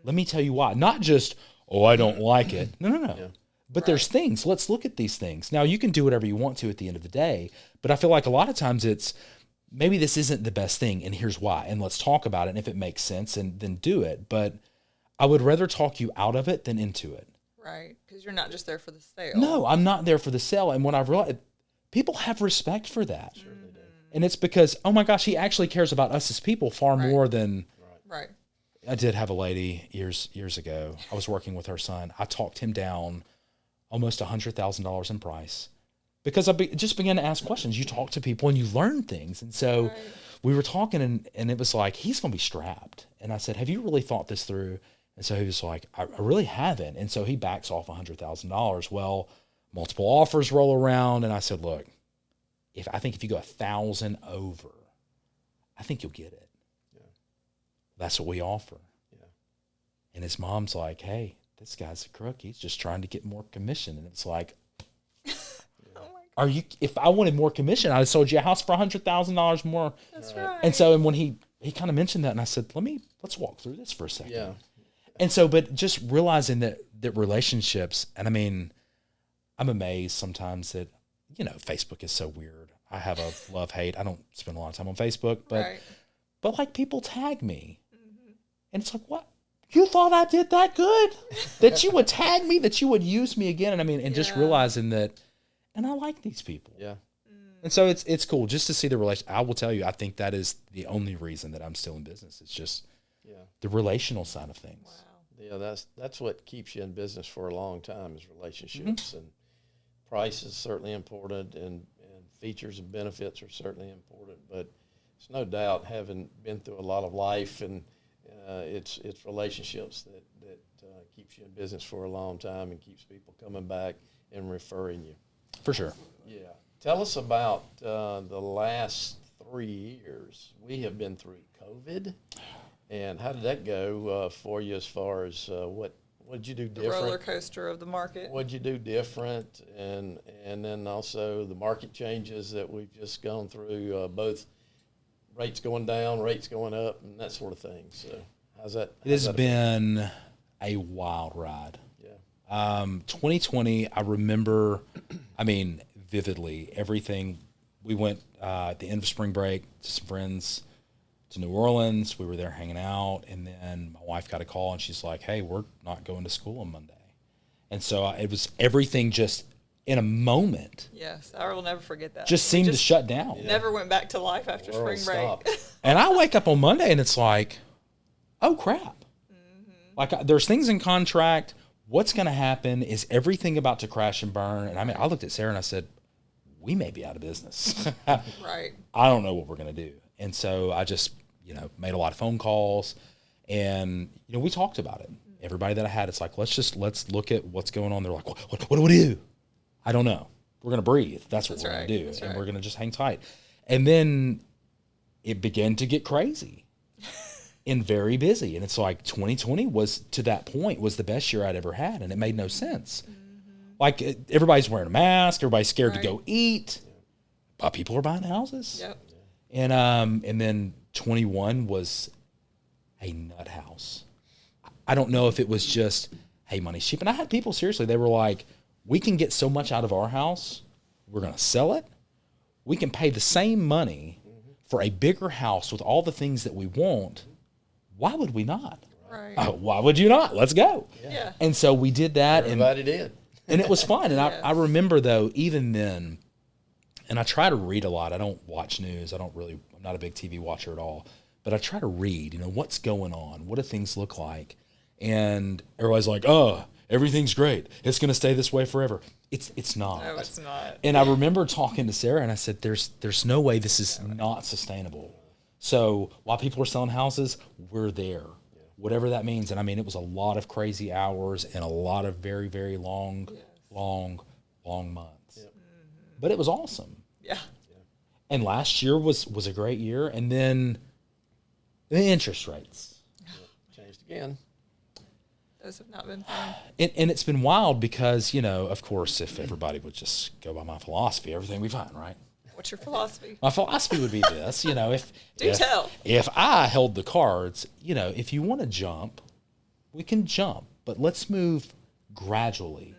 Let me tell you why. Not just, oh, I don't like it. No. Yeah. But there's things. Let's look at these things. Now, you can do whatever you want to at the end of the day, but I feel like a lot of times it's, maybe this isn't the best thing, and here's why. And let's talk about it, and if it makes sense, and then do it. But I would rather talk you out of it than into it. Right, because you're not just there for the sale. No, I'm not there for the sale. And when I've realized, people have respect for that. Sure they do. And it's because, oh my gosh, he actually cares about us as people far more than... Right. I did have a lady years ago. I was working with her son. I talked him down almost $100,000 in price because I just began to ask questions. You talk to people and you learn things. And so we were talking and it was like, he's going to be strapped. And I said, have you really thought this through? And so he was like, I really haven't. And so he backs off $100,000. Well, multiple offers roll around. And I said, look, I think if you go 1,000 over, I think you'll get it. That's what we offer. Yeah. And his mom's like, hey, this guy's a crook. He's just trying to get more commission. And it's like, if I wanted more commission, I'd have sold you a house for $100,000 more. That's right. And so, and when he kind of mentioned that, and I said, let's walk through this for a second. Yeah. And so, but just realizing that relationships, and I mean, I'm amazed sometimes that, Facebook is so weird. I have a love-hate. I don't spend a lot of time on Facebook, but like people tag me. And it's like, what? You thought I did that good? That you would tag me, that you would use me again? And I mean, and just realizing that, and I like these people. Yeah. And so it's cool just to see the relation. I will tell you, I think that is the only reason that I'm still in business. It's just the relational side of things. Wow. Yeah, that's what keeps you in business for a long time is relationships. And price is certainly important, and features and benefits are certainly important. But it's no doubt, having been through a lot of life, and it's relationships that keeps you in business for a long time and keeps people coming back and referring you. For sure. Yeah. Tell us about the last 3 years. We have been through COVID, and how did that go for you as far as what did you do different? The roller coaster of the market. What did you do different, and then also the market changes that we've just gone through, both rates going down, rates going up, and that sort of thing. So how's that? It has been a wild ride. Yeah. 2020, I remember, vividly, everything. We went at the end of spring break to some friends to New Orleans. We were there hanging out, and then my wife got a call, and she's like, hey, we're not going to school on Monday. And so it was everything just in a moment. Yes, I will never forget that. Just seemed to shut down. Never went back to life after spring break. And I wake up on Monday, and it's like, oh, crap. Like, there's things in contract. What's going to happen? Is everything about to crash and burn? And I looked at Sarah, and I said, we may be out of business. Right. I don't know what we're going to do. And so I just, made a lot of phone calls, and, we talked about it. Everybody that I had, it's like, let's look at what's going on. They're like, what do we do? I don't know. We're going to breathe. That's what we're going to do. And we're going to just hang tight. And then it began to get crazy and very busy. And it's like 2020 was, to that point, was the best year I'd ever had. And it made no sense. Like, everybody's wearing a mask. Everybody's scared to go eat. But people are buying houses. Yep. And then 21 was a nut house. I don't know if it was just, hey, money's cheap. And I had people, seriously, they were like, we can get so much out of our house, we're going to sell it. We can pay the same money for a bigger house with all the things that we want. Why would we not? Right. Why would you not? Let's go. Yeah. And so we did that. Everybody did. And it was fun. And I remember, though, even then, and I try to read a lot. I don't watch news. I'm not a big TV watcher at all. But I try to read, what's going on? What do things look like? And everybody's like, oh, everything's great. It's going to stay this way forever. It's not. No, it's not. And I remember talking to Sarah, and I said, there's no way this is not sustainable. So while people are selling houses, we're there. whatever that means. And I mean, it was a lot of crazy hours and a lot of very, very long months. Yep. But it was awesome. Yeah. And last year was a great year. And then the interest rates changed again. Those have not been fun. And it's been wild because, you know, of course, if everybody would just go by my philosophy, everything would be fine, right? What's your philosophy? My philosophy would be this, you know, if I held the cards, you know, if you want to jump, we can jump, but let's move gradually.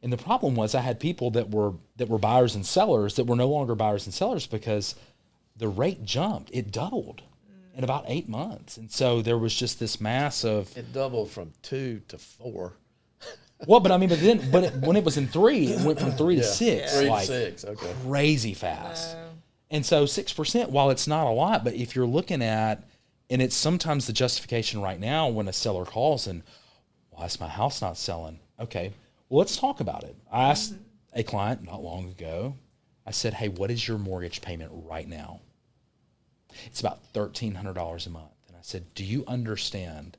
And the problem was I had people that were buyers and sellers that were no longer buyers and sellers because the rate jumped. It doubled in about 8 months. And so there was just this mass of... It doubled from 2 to 4. Well, but I mean, when it was in 3, it went from 3 to 6. 3 like, to 6, okay. Crazy fast. And so 6%, while it's not a lot, but if you're looking at, and it's sometimes the justification right now when a seller calls and, why is my house not selling? Okay, well, let's talk about it. I asked a client not long ago, I said, hey, what is your mortgage payment right now? It's about $1,300 a month. And I said, do you understand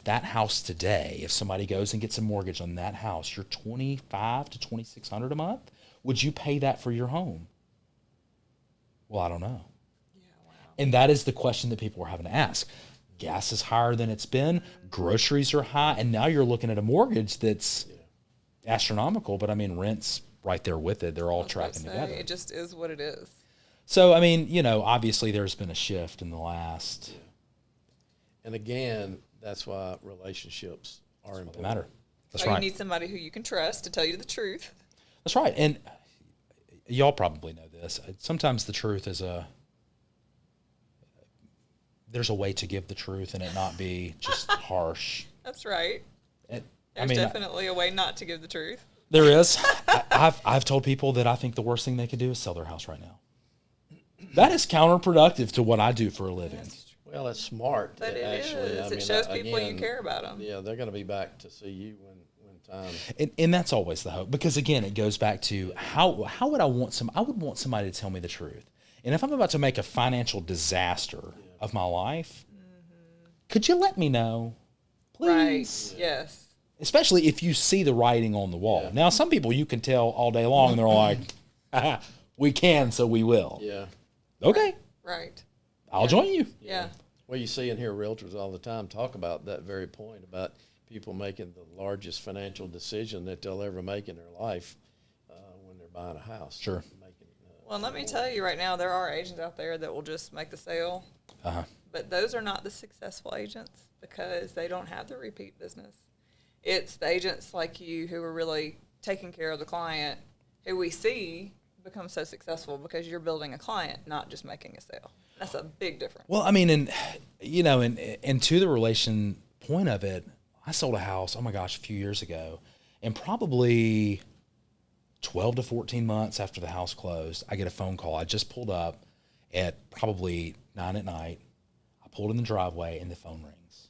that house today, if somebody goes and gets a mortgage on that house, you're $2,500 to $2,600 a month? Would you pay that for your home? Well, I don't know. Yeah, wow. And that is the question that people are having to ask. Gas is higher than it's been. Groceries are high. And now you're looking at a mortgage that's astronomical. But, I mean, rent's right there with it. They're all tracking together. It just is what it is. So, I mean, you know, obviously there's been a shift in the last... Yeah. And, again, that's why relationships are important. Matter. That's so right. You need somebody who you can trust to tell you the truth. That's right. And y'all probably know this. Sometimes the truth is there's a way to give the truth and it not be just harsh. That's right. There's definitely a way not to give the truth. There is. I've told people that I think the worst thing they could do is sell their house right now. That is counterproductive to what I do for a living. Well, it's smart. But it actually is. I mean, it shows people you care about them. Yeah, they're going to be back to see you when time. And that's always the hope, because again, it goes back to how would I want somebody to tell me the truth. And if I'm about to make a financial disaster of my life, could you let me know, please? Right. Yes. Especially if you see the writing on the wall. Now, some people you can tell all day long, and they're like, we can, so we will. Yeah. Okay. Right. I'll join you. Yeah. Well, you see and hear realtors all the time talk about that very point about people making the largest financial decision that they'll ever make in their life when they're buying a house. Sure. Well, let me tell you right now, there are agents out there that will just make the sale. But those are not the successful agents because they don't have the repeat business. It's the agents like you who are really taking care of the client who we see become so successful because you're building a client, not just making a sale. That's a big difference. Well, I mean, and to the relation point of it, I sold a house, oh my gosh, a few years ago, and probably 12 to 14 months after the house closed, I get a phone call. I just pulled up at probably 9 at night. I pulled in the driveway and the phone rings.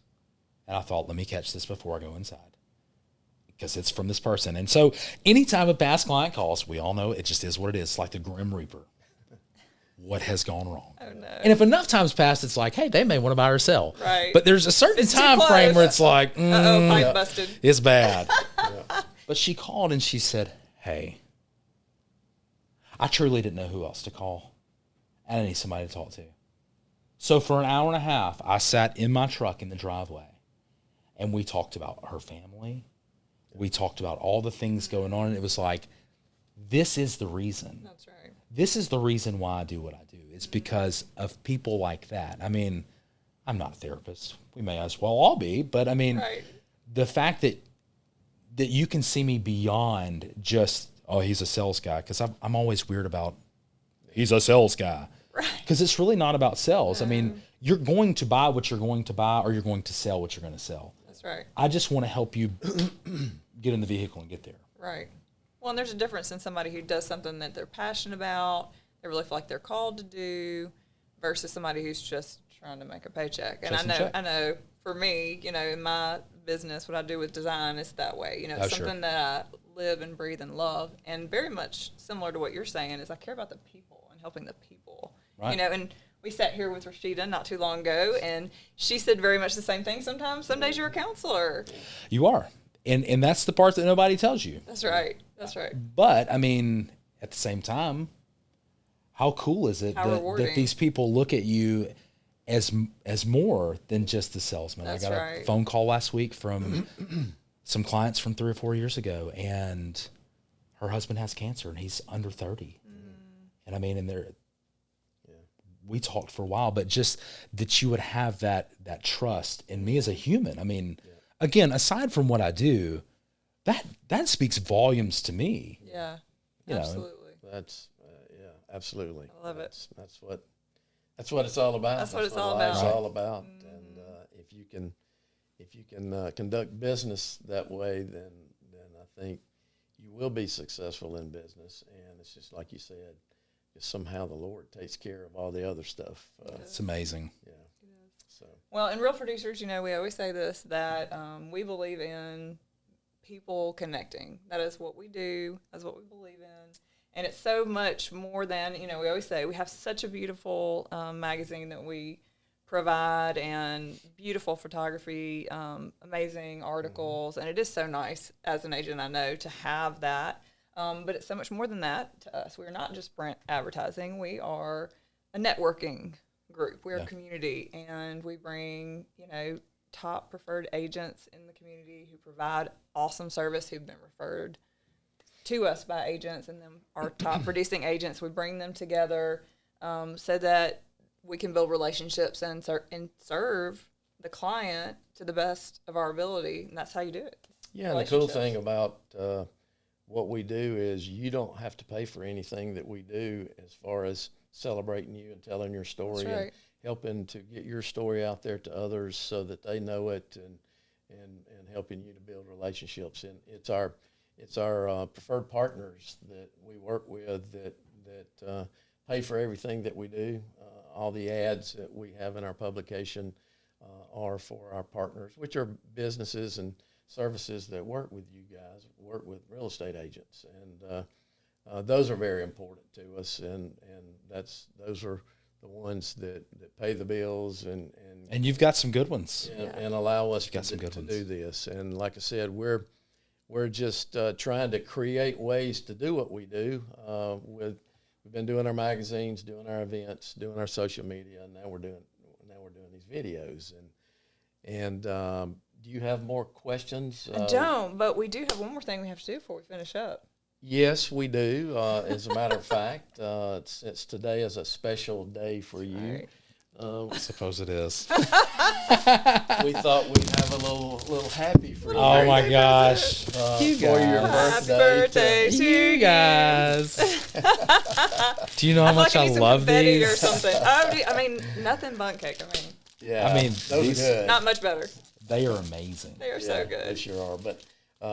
And I thought, let me catch this before I go inside, because it's from this person. And so anytime a past client calls, we all know it just is what it is. It's like the Grim Reaper. What has gone wrong? Oh, no. And if enough times pass, it's like, hey, they may want to buy or sell. Right. But there's a certain time frame where it's like, pipe busted. It's bad. But she called and she said, hey, I truly didn't know who else to call. And I need somebody to talk to. So for an hour and a half, I sat in my truck in the driveway and we talked about her family. We talked about all the things going on. And it was like, this is the reason. That's right. This is the reason why I do what I do. It's because of people like that. I mean, I'm not a therapist. We may as well all be. But I mean, the fact that you can see me beyond just, oh, he's a sales guy. Because I'm always weird about, he's a sales guy. Right. Because it's really not about sales. I mean, you're going to buy what you're going to buy, or you're going to sell what you're going to sell. That's right. I just want to help you get in the vehicle and get there. Right. Well, and there's a difference in somebody who does something that they're passionate about, they really feel like they're called to do, versus somebody who's just trying to make a paycheck. And I know for me, in my business, what I do with design is that way. It's something that I live and breathe and love. And very much similar to what you're saying is I care about the people and helping the people. Right. And we sat here with Rashida not too long ago, and she said very much the same thing. Sometimes, some days you're a counselor. You are. And that's the part that nobody tells you. That's right. That's right. But, I mean, at the same time, how cool is it that these people look at you as more than just the salesman? That's I got a phone call last week from some clients from 3 or 4 years ago, and her husband has cancer, and he's under 30. And I mean, we talked for a while, but just that you would have that trust in me as a human. I mean, again, aside from what I do, that speaks volumes to me. Yeah, you absolutely. That's absolutely. I love it. That's what it's all about. That's what it's all life's about. all about. And if you can conduct business that way, then I think you will be successful in business. And it's just like you said, just somehow the Lord takes care of all the other stuff. It's amazing. Yeah. So. Well, in Real Producers, we always say this, that we believe in people connecting. That is what we do. That's what we believe in. And it's so much more than, we always say we have such a beautiful magazine that we provide, and beautiful photography, amazing articles. And it is so nice as an agent, I know, to have that. But it's so much more than that to us. We're not just print advertising. We are a networking group. We're a community, and we bring, top preferred agents in the community who provide awesome service, who've been referred to us by agents, and then our top producing agents, we bring them together so that we can build relationships and serve the client to the best of our ability, and that's how you do it. Yeah, and the cool thing about what we do is you don't have to pay for anything that we do as far as celebrating you and telling your story and helping to get your story out there to others so that they know it, and helping you to build relationships. And it's our preferred partners that we work with that pay for everything that we do. All the ads that we have in our publication are for our partners, which are businesses and services that work with you guys, work with real estate agents, and those are very important to us, and those are the ones that pay the bills and you've got some good ones, and allow us to do this. And like I said, we're just trying to create ways to do what we do. We've been doing our magazines, doing our events, doing our social media, and now we're doing these videos. And do you have more questions? I don't, but we do have one more thing we have to do before we finish up. Yes, we do. As a matter of fact, since today is a special day for you, I suppose it is. we thought we'd have a little happy for you. Oh my gosh! For your birthday. Happy birthday to you guys! Do you know how much I love these? Or something. I mean, nothing bundt cake. Yeah, I mean, those are good. Not much better. They are amazing. They are so good. They sure are. But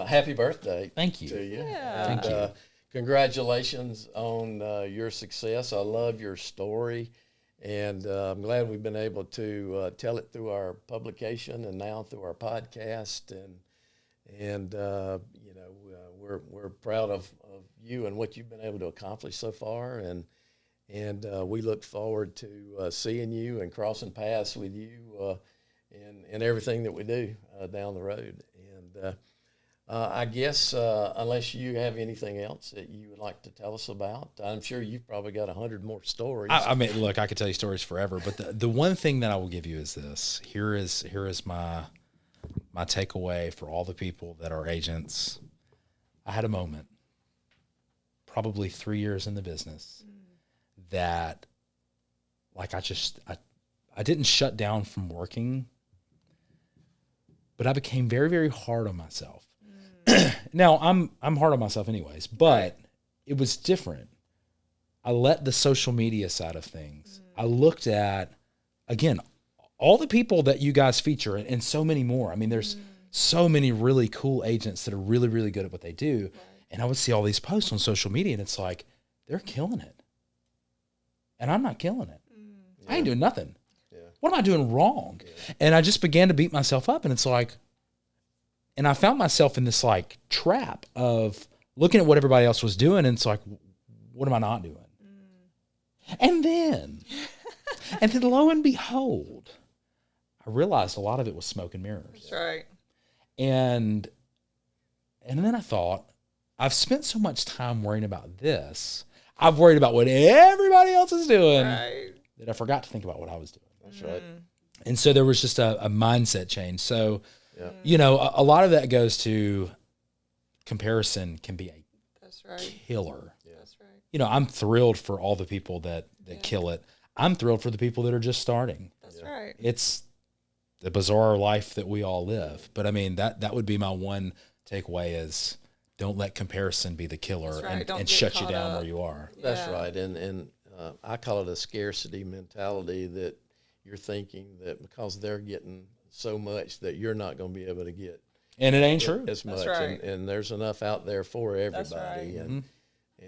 happy birthday! Thank you. To you. Yeah. And, Thank you. Congratulations on your success. I love your story, and I'm glad we've been able to tell it through our publication and now through our podcast. And we're proud of you and what you've been able to accomplish so far. And we look forward to seeing you and crossing paths with you in everything that we do down the road. And I guess unless you have anything else that you would like to tell us about, I'm sure you've probably got 100 more stories. I mean, look, I could tell you stories forever, but the one thing that I will give you is this. Here is my takeaway for all the people that are agents. I had a moment, probably 3 years in the business, that like I didn't shut down from working, but I became very, very hard on myself. Now I'm hard on myself anyways, but it was different. I let the social media side of things. I looked at, again, all the people that you guys feature and so many more. I mean, there's so many really cool agents that are really, really good at what they do. And I would see all these posts on social media, and it's like, they're killing it. And I'm not killing it. I ain't doing nothing. Yeah. What am I doing wrong? Yeah. And I just began to beat myself up, and it's like, and I found myself in this like trap of looking at what everybody else was doing, and it's like, what am I not doing? And then And then lo and behold, I realized a lot of it was smoke and mirrors. That's right. And then I thought, I've spent so much time worrying about this. I've worried about what everybody else is doing Right. that I forgot to think about what I was doing. That's right. And so there was just a mindset change. So, Yeah. you know, a lot of that goes to comparison can be a That's right. killer. That's right. You know, I'm thrilled for all the people that kill it. I'm thrilled for the people that are just starting. That's right. It's the bizarre life that we all live. But I mean, that would be my one takeaway is don't let comparison be the killer That's right. Don't and get shut you caught down up. where you are. That's Yeah. right. And I call it a scarcity mentality, that you're thinking that because they're getting so much that you're not going to be able to get And it ain't true. as much. That's right. And there's enough out there for That's everybody. right.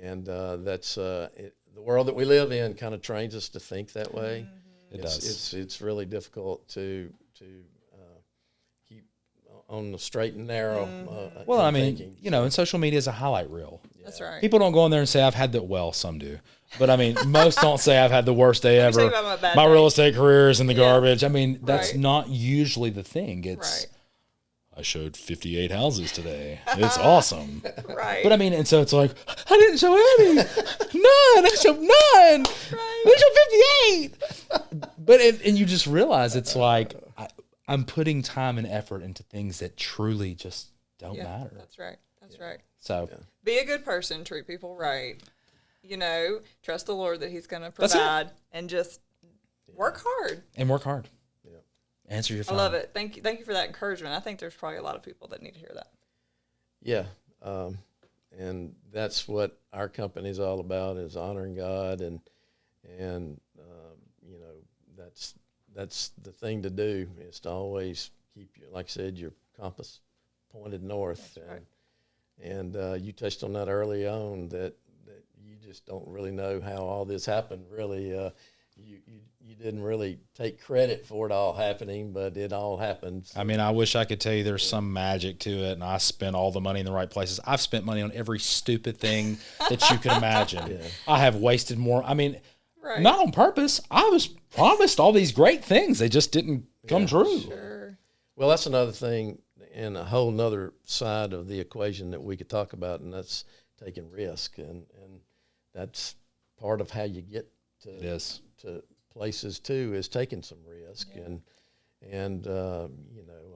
And that's the world that we live in kind of trains us to think that way. It does. It's really difficult to keep on the straight and narrow. Well, in I mean, thinking. you know, and social media is a highlight reel. That's right. People don't go in there and say, I've had the, well, some do. But I mean, most don't say I've had the worst day Let me tell ever. you about my bad My day. real estate career is in the garbage. I mean, that's Right. not usually the thing. It's, Right. I showed 58 houses today. It's awesome. Right. But I mean, and so it's like, I didn't show any. None. I showed none. Right. I showed 58. But, and you just realize it's like, I'm putting time and effort into things that truly just don't matter. That's right. That's right. So Be a good person. Treat people right. You know, trust the Lord that He's going to That's it. provide, and just work hard. and work hard. Answer your phone. I love it. Thank you for that encouragement. I think there's probably a lot of people that need to hear that. Yeah, and that's what our company's all about, is honoring God, and you know, that's the thing to do, is to always keep your, like I said, your compass pointed north. That's right. And you touched on that early on, that you just don't really know how all this happened. Really, you didn't really take credit for it all happening, but it all happened. I mean, I wish I could tell you there's some magic to it and I spent all the money in the right places. I've spent money on every stupid thing that you could imagine. I have wasted more. I mean, Right. not on purpose. I was promised all these great things. They just didn't come true. Sure. Well, that's another thing, and a whole nother side of the equation that we could talk about, and that's taking risk, and that's part of how you get to It is. to places too, is taking some risk, and you know,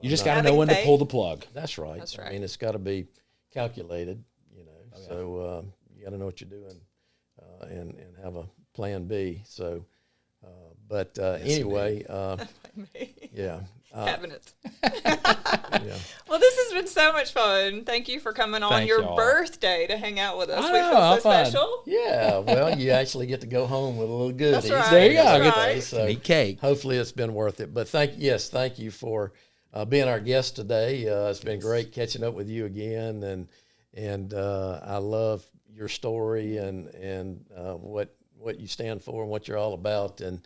You just I'm got to not- know Having when to faith. pull the plug. That's right. That's I right. mean, it's got to be calculated, you know. So you got to know what you're doing, and have a plan B. So, but anyway, yeah. Cabinets. Yeah. Well, this has been so much fun. Thank you for coming on Thank your y'all. birthday to hang out with us. I We know, feel how so fun. special. Yeah, well, you actually get to go home with a little goodies. right. There you go. That's Get right. to So eat cake. hopefully it's been worth it. But thank you for being our guest today. It's been great catching up with you again, and I love your story and what you stand for and what you're all about, and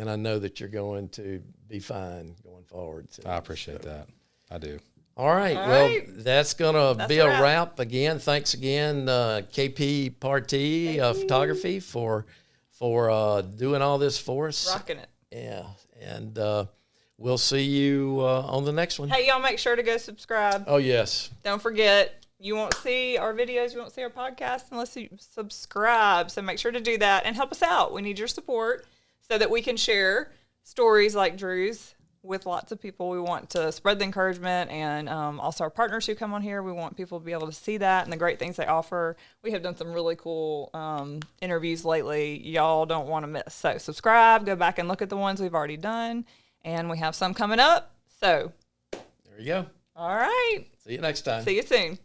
I know that you're going to be fine going forward. So, I appreciate that. I do. all right. All Well, right. that's going to That's be a a wrap. wrap again. Thanks again, KP Party Photography for doing all this for us. Rocking it. Yeah. And we'll see you on the next one. Hey, y'all make sure to go subscribe. Oh, yes. Don't forget, you won't see our videos, you won't see our podcast unless you subscribe. So make sure to do that and help us out. We need your support so that we can share stories like Drew's with lots of people. We want to spread the encouragement, and also our partners who come on here. We want people to be able to see that and the great things they offer. We have done some really cool interviews lately. Y'all don't want to miss. So subscribe, go back and look at the ones we've already done, and we have some coming up. So, There you go. all right. See you next time. See you soon.